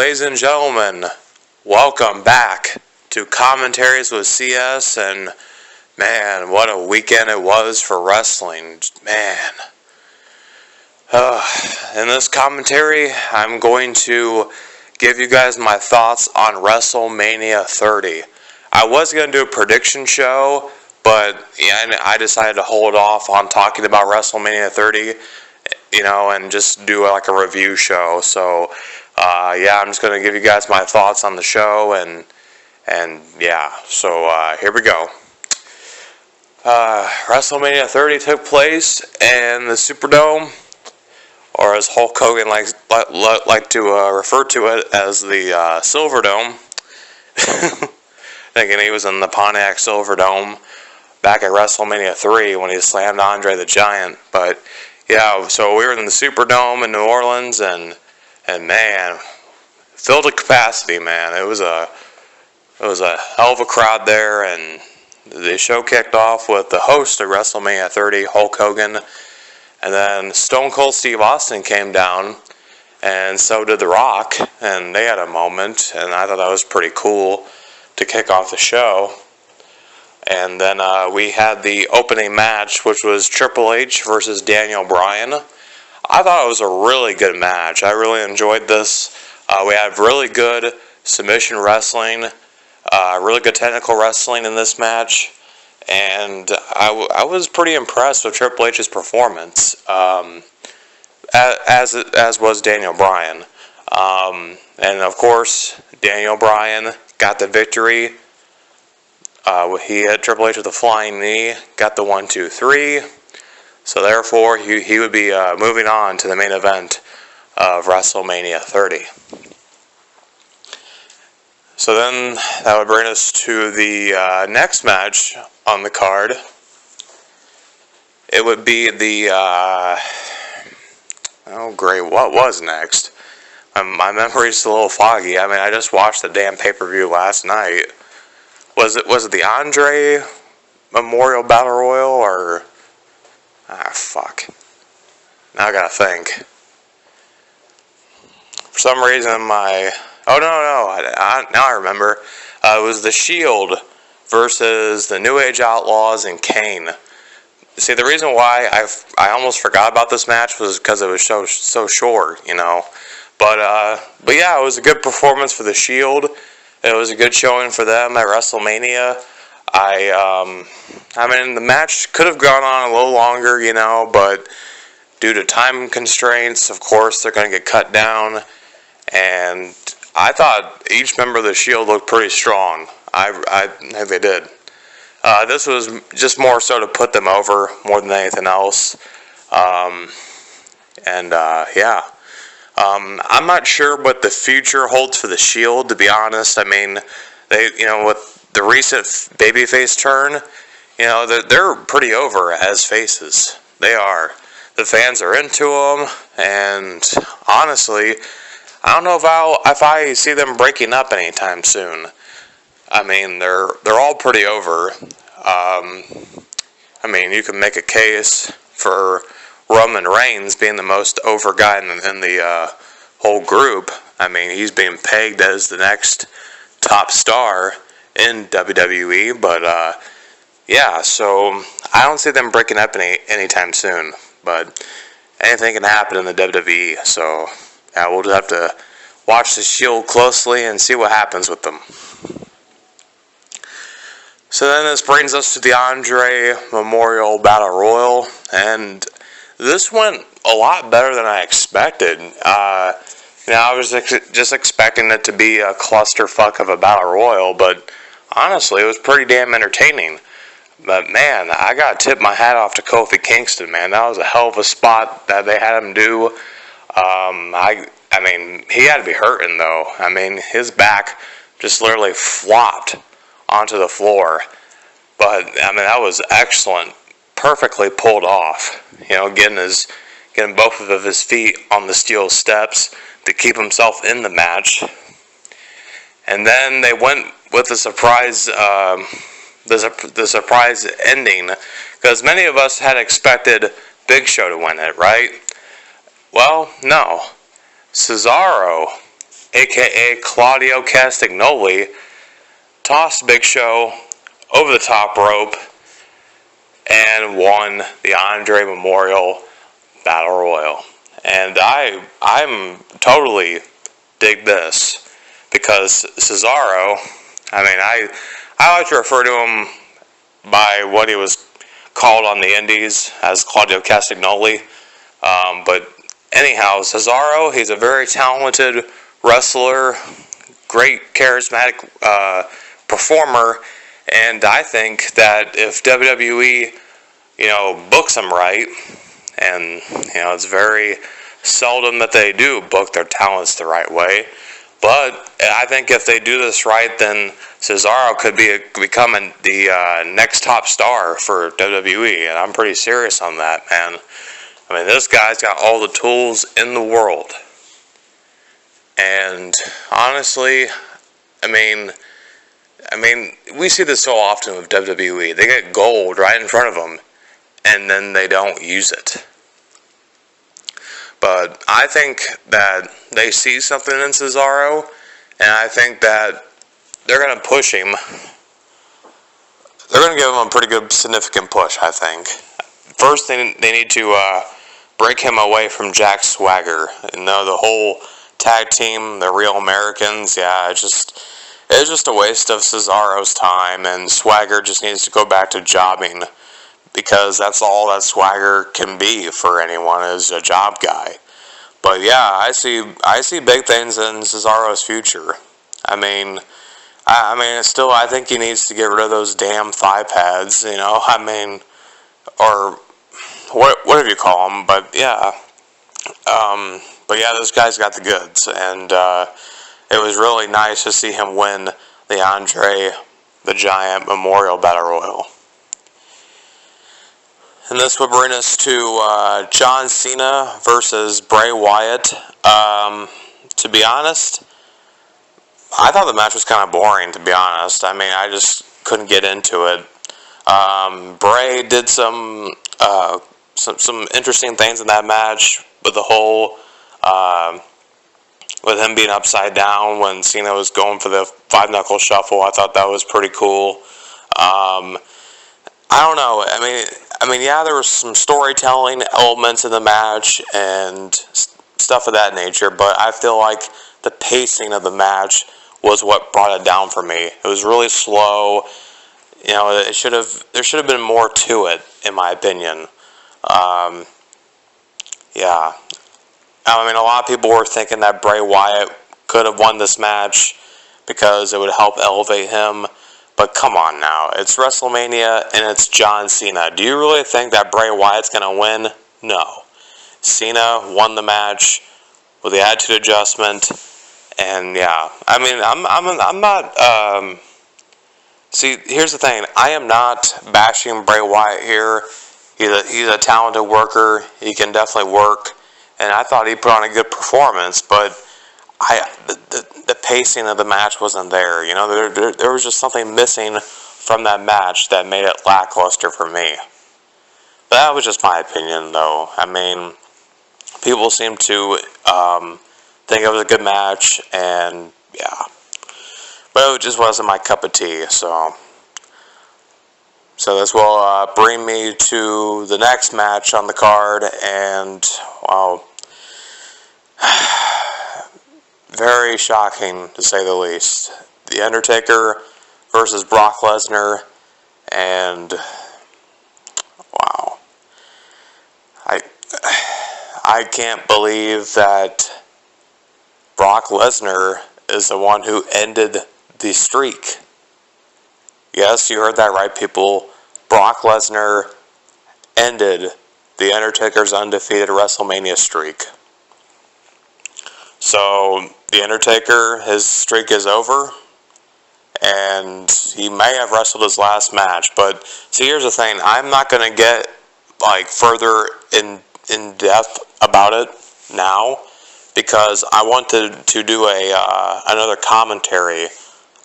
Ladies and gentlemen, welcome back to Commentaries with CS, and man, what a weekend it was for wrestling, man. In this commentary, I'm going to give you guys my thoughts on WrestleMania 30. I was going to do a prediction show, but I decided to hold off on talking about WrestleMania 30, and just do like a review show. So, I'm just going to give you guys my thoughts on the show, and here we go. WrestleMania 30 took place in the Superdome, or as Hulk Hogan like to refer to it as the Silverdome. Thinking he was in the Pontiac Silverdome back at WrestleMania 3 when he slammed Andre the Giant. But yeah, so we were in the Superdome in New Orleans, and man, filled to capacity, man. It was a hell of a crowd there, and the show kicked off with the host of WrestleMania 30, Hulk Hogan, and then Stone Cold Steve Austin came down, and so did The Rock, and they had a moment, and I thought that was pretty cool to kick off the show. And then we had the opening match, which was Triple H versus Daniel Bryan. I thought it was a really good match. I really enjoyed this. We had really good submission wrestling, really good technical wrestling in this match, and I was pretty impressed with Triple H's performance, as was Daniel Bryan. And of course, Daniel Bryan got the victory. He hit Triple H with a flying knee, got the 1-2-3. So therefore, he would be moving on to the main event of WrestleMania 30. So then that would bring us to the next match on the card. It would be the what was next? My memory's a little foggy. I mean, I just watched the damn pay-per-view last night. Was it the Andre Memorial Battle Royal, or fuck. Now I gotta think. For some reason now I remember. It was the Shield versus the New Age Outlaws and Kane. See, the reason why I almost forgot about this match was because it was so short, But yeah, it was a good performance for the Shield. It was a good showing for them at WrestleMania. The match could have gone on a little longer, but due to time constraints, of course, they're going to get cut down. And I thought each member of the Shield looked pretty strong. I think they did. This was just more so to put them over more than anything else. I'm not sure what the future holds for the Shield, to be honest. I mean, they, with the recent babyface turn, they're pretty over as faces. They are. The fans are into them, and honestly, I don't know if I see them breaking up anytime soon. I mean, they're all pretty over. You can make a case for Roman Reigns being the most over guy in the whole group. I mean, he's being pegged as the next top star in WWE, but so I don't see them breaking up anytime soon, but anything can happen in the WWE, so we'll just have to watch the Shield closely and see what happens with them. So then this brings us to the Andre Memorial Battle Royal, and this went a lot better than I expected. I was just expecting it to be a clusterfuck of a battle royal, but honestly, it was pretty damn entertaining. But man, I gotta tip my hat off to Kofi Kingston, man. That was a hell of a spot that they had him do. He had to be hurting though. I mean, his back just literally flopped onto the floor. But that was excellent. Perfectly pulled off. Getting both of his feet on the steel steps to keep himself in the match. And then they went with the surprise ending, because many of us had expected Big Show to win it, right? Well, no. Cesaro aka Claudio Castagnoli, tossed Big Show over the top rope and won the Andre Memorial Battle Royal. And I'm totally dig this because Cesaro, I like to refer to him by what he was called on the Indies as Claudio Castagnoli. But anyhow, Cesaro, he's a very talented wrestler, great charismatic performer, and I think that if WWE, books him right, and it's very seldom that they do book their talents the right way, but I think if they do this right, then Cesaro could become the next top star for WWE, and I'm pretty serious on that, man. This guy's got all the tools in the world. And honestly, we see this so often with WWE. They get gold right in front of them, and then they don't use it. But I think that they see something in Cesaro, and I think that they're going to push him. They're going to give him a pretty good, significant push, I think. First, they need to break him away from Jack Swagger. The whole tag team, the Real Americans, it's just a waste of Cesaro's time, and Swagger just needs to go back to jobbing, because that's all that Swagger can be for anyone, is a job guy. But yeah, I see big things in Cesaro's future. Still, I think he needs to get rid of those damn thigh pads, or whatever you call them. But yeah, this guy's got the goods, and it was really nice to see him win the Andre the Giant Memorial Battle Royal. And this would bring us to John Cena versus Bray Wyatt. To be honest, I thought the match was kind of boring, to be honest. I just couldn't get into it. Bray did some interesting things in that match with the whole, with him being upside down when Cena was going for the 5-knuckle shuffle. I thought that was pretty cool. I don't know. Yeah, there was some storytelling elements in the match and stuff of that nature, but I feel like the pacing of the match was what brought it down for me. It was really slow. There should have been more to it, in my opinion. Yeah. A lot of people were thinking that Bray Wyatt could have won this match because it would help elevate him. But come on now, it's WrestleMania and it's John Cena. Do you really think that Bray Wyatt's going to win? No. Cena won the match with the attitude adjustment, and yeah, I'm not. See, here's the thing. I am not bashing Bray Wyatt here. He's a talented worker. He can definitely work, and I thought he put on a good performance, but the pacing of the match wasn't there. There was just something missing from that match that made it lackluster for me. But that was just my opinion, though. People seem to think it was a good match, and yeah. But it just wasn't my cup of tea, so this will bring me to the next match on the card, and, wow, very shocking, to say the least. The Undertaker versus Brock Lesnar, and wow. I can't believe that Brock Lesnar is the one who ended the streak. Yes, you heard that right, people. Brock Lesnar ended the Undertaker's undefeated WrestleMania streak. So, the Undertaker, his streak is over, and he may have wrestled his last match, but see, here's the thing. I'm not going to get further in depth about it now, because I want to do another commentary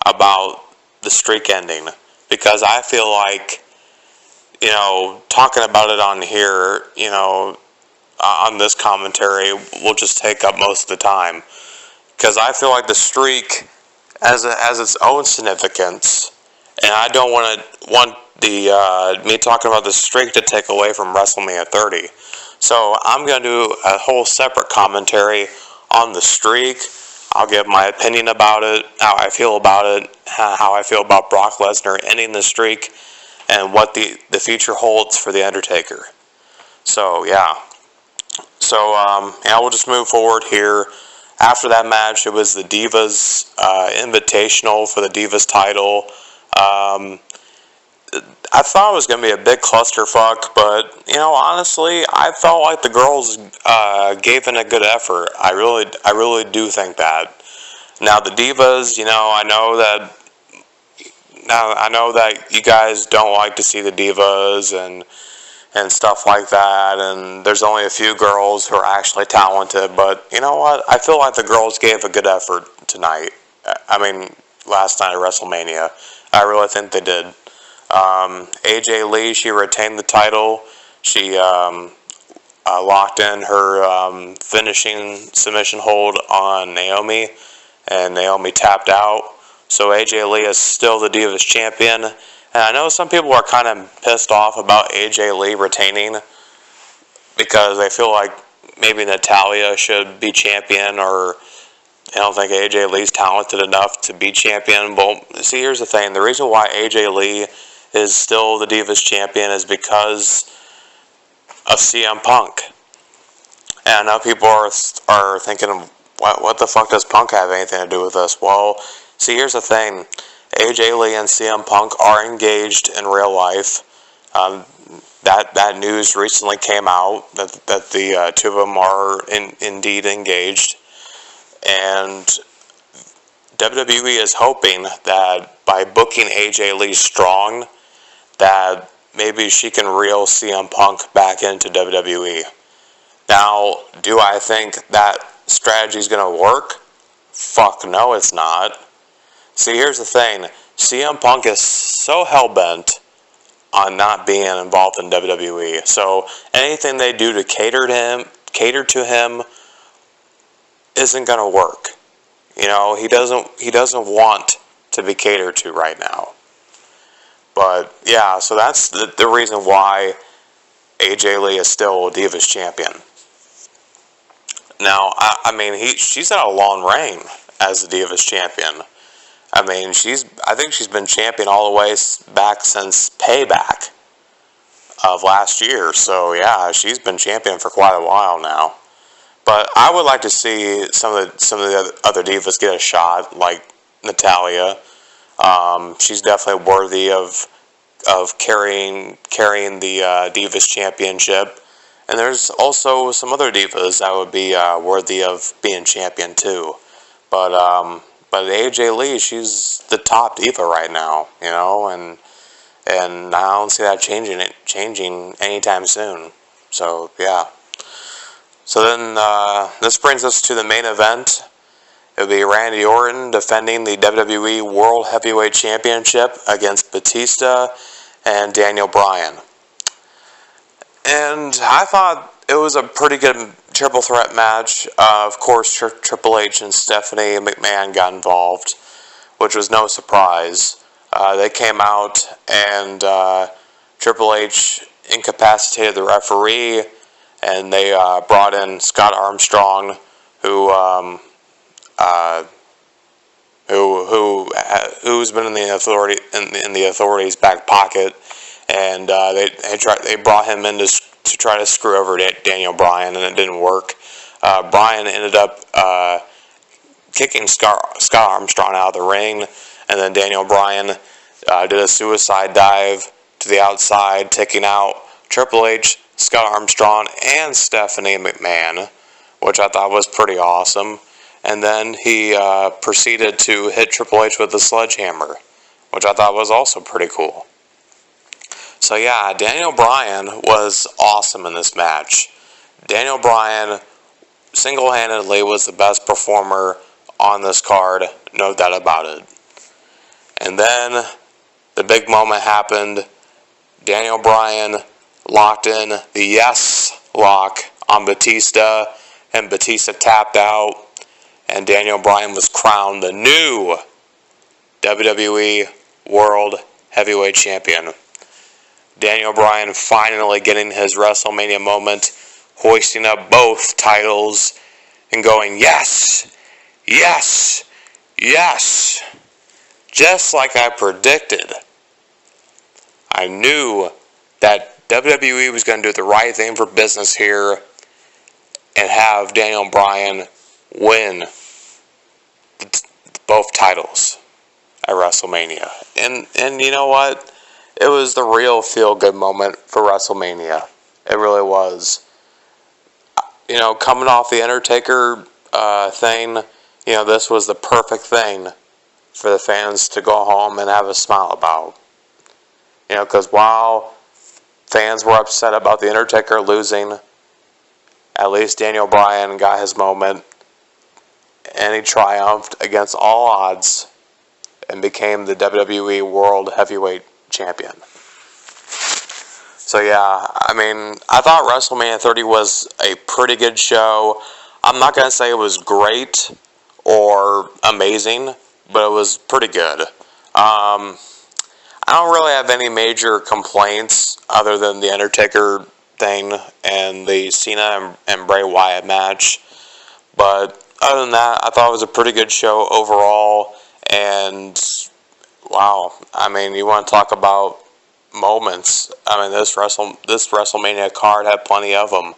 about the streak ending, because I feel like, talking about it on here, on this commentary will just take up most of the time, because I feel like the streak has its own significance, and I don't want the me talking about the streak to take away from WrestleMania 30. So I'm going to do a whole separate commentary on the streak. I'll give my opinion about it, how I feel about it, how I feel about Brock Lesnar ending the streak, and what the future holds for The Undertaker. So, yeah. So, we'll just move forward here. After that match, it was the Divas Invitational for the Divas title. I thought it was going to be a big clusterfuck, but, honestly, I felt like the girls gave in a good effort. I really do think that. Now, the Divas, I know that you guys don't like to see the Divas and stuff like that, and there's only a few girls who are actually talented, but you know what? I feel like the girls gave a good effort tonight. Last night at WrestleMania. I really think they did. AJ Lee, she retained the title. She locked in her finishing submission hold on Naomi, and Naomi tapped out. So AJ Lee is still the Divas champion. And I know some people are kind of pissed off about AJ Lee retaining because they feel like maybe Natalya should be champion, or I don't think AJ Lee's talented enough to be champion. Well, see, here's the thing. The reason why AJ Lee is still the Divas champion is because of CM Punk. And I know people are thinking, what the fuck does Punk have anything to do with this? Well, see, here's the thing. AJ Lee and CM Punk are engaged in real life. That news recently came out that the two of them are indeed engaged. And WWE is hoping that by booking AJ Lee strong, that maybe she can reel CM Punk back into WWE. Now, do I think that strategy is going to work? Fuck no, it's not. See, here's the thing. CM Punk is so hell-bent on not being involved in WWE. So anything they do to cater to him isn't going to work. He doesn't want to be catered to right now. But yeah, so that's the reason why AJ Lee is still a Divas champion. Now, she's had a long reign as the Divas champion. I think she's been champion all the way back since Payback of last year. So yeah, she's been champion for quite a while now. But I would like to see some of the other divas get a shot, like Natalya. She's definitely worthy of carrying the Divas Championship. And there's also some other divas that would be worthy of being champion too. But AJ Lee, she's the top diva right now, and I don't see that changing anytime soon. So yeah. So then this brings us to the main event. It will be Randy Orton defending the WWE World Heavyweight Championship against Batista and Daniel Bryan. And I thought it was a pretty good triple threat match. Of course, Triple H and Stephanie McMahon got involved, which was no surprise. They came out and Triple H incapacitated the referee, and they brought in Scott Armstrong, who's been in the authorities' back pocket, and they brought him in to try to screw over Daniel Bryan, and it didn't work. Bryan ended up kicking Scott Armstrong out of the ring, and then Daniel Bryan did a suicide dive to the outside, taking out Triple H, Scott Armstrong, and Stephanie McMahon, which I thought was pretty awesome. And then he proceeded to hit Triple H with a sledgehammer, which I thought was also pretty cool. So yeah, Daniel Bryan was awesome in this match. Daniel Bryan single-handedly was the best performer on this card, no doubt about it. And then the big moment happened. Daniel Bryan locked in the yes lock on Batista, and Batista tapped out. and Daniel Bryan was crowned the new WWE World Heavyweight Champion. Daniel Bryan finally getting his WrestleMania moment, hoisting up both titles and going, yes, yes, yes. Just like I predicted. I knew that WWE was going to do the right thing for business here and have Daniel Bryan win both titles at WrestleMania. And you know what? It was the real feel-good moment for WrestleMania. It really was. You know, coming off the Undertaker thing, you know, this was the perfect thing for the fans to go home and have a smile about. You know, because while fans were upset about the Undertaker losing, at least Daniel Bryan got his moment, and he triumphed against all odds and became the WWE World Heavyweight Champion. So yeah, I mean, I thought WrestleMania 30 was a pretty good show. I'm not going to say it was great or amazing, but it was pretty good. I don't really have any major complaints other than the Undertaker thing and the Cena and Bray Wyatt match. But other than that, I thought it was a pretty good show overall. And wow, I mean, you want to talk about moments. I mean, this WrestleMania card had plenty of them.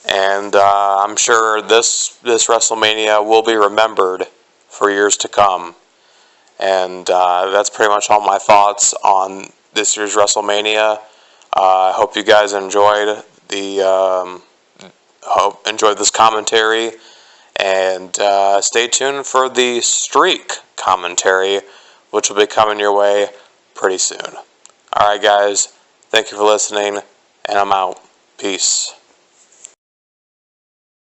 And I'm sure this WrestleMania will be remembered for years to come. And that's pretty much all my thoughts on this year's WrestleMania. I hope you guys enjoyed enjoyed this commentary, and stay tuned for the Streak commentary, which will be coming your way pretty soon. All right, guys, thank you for listening, and I'm out. Peace.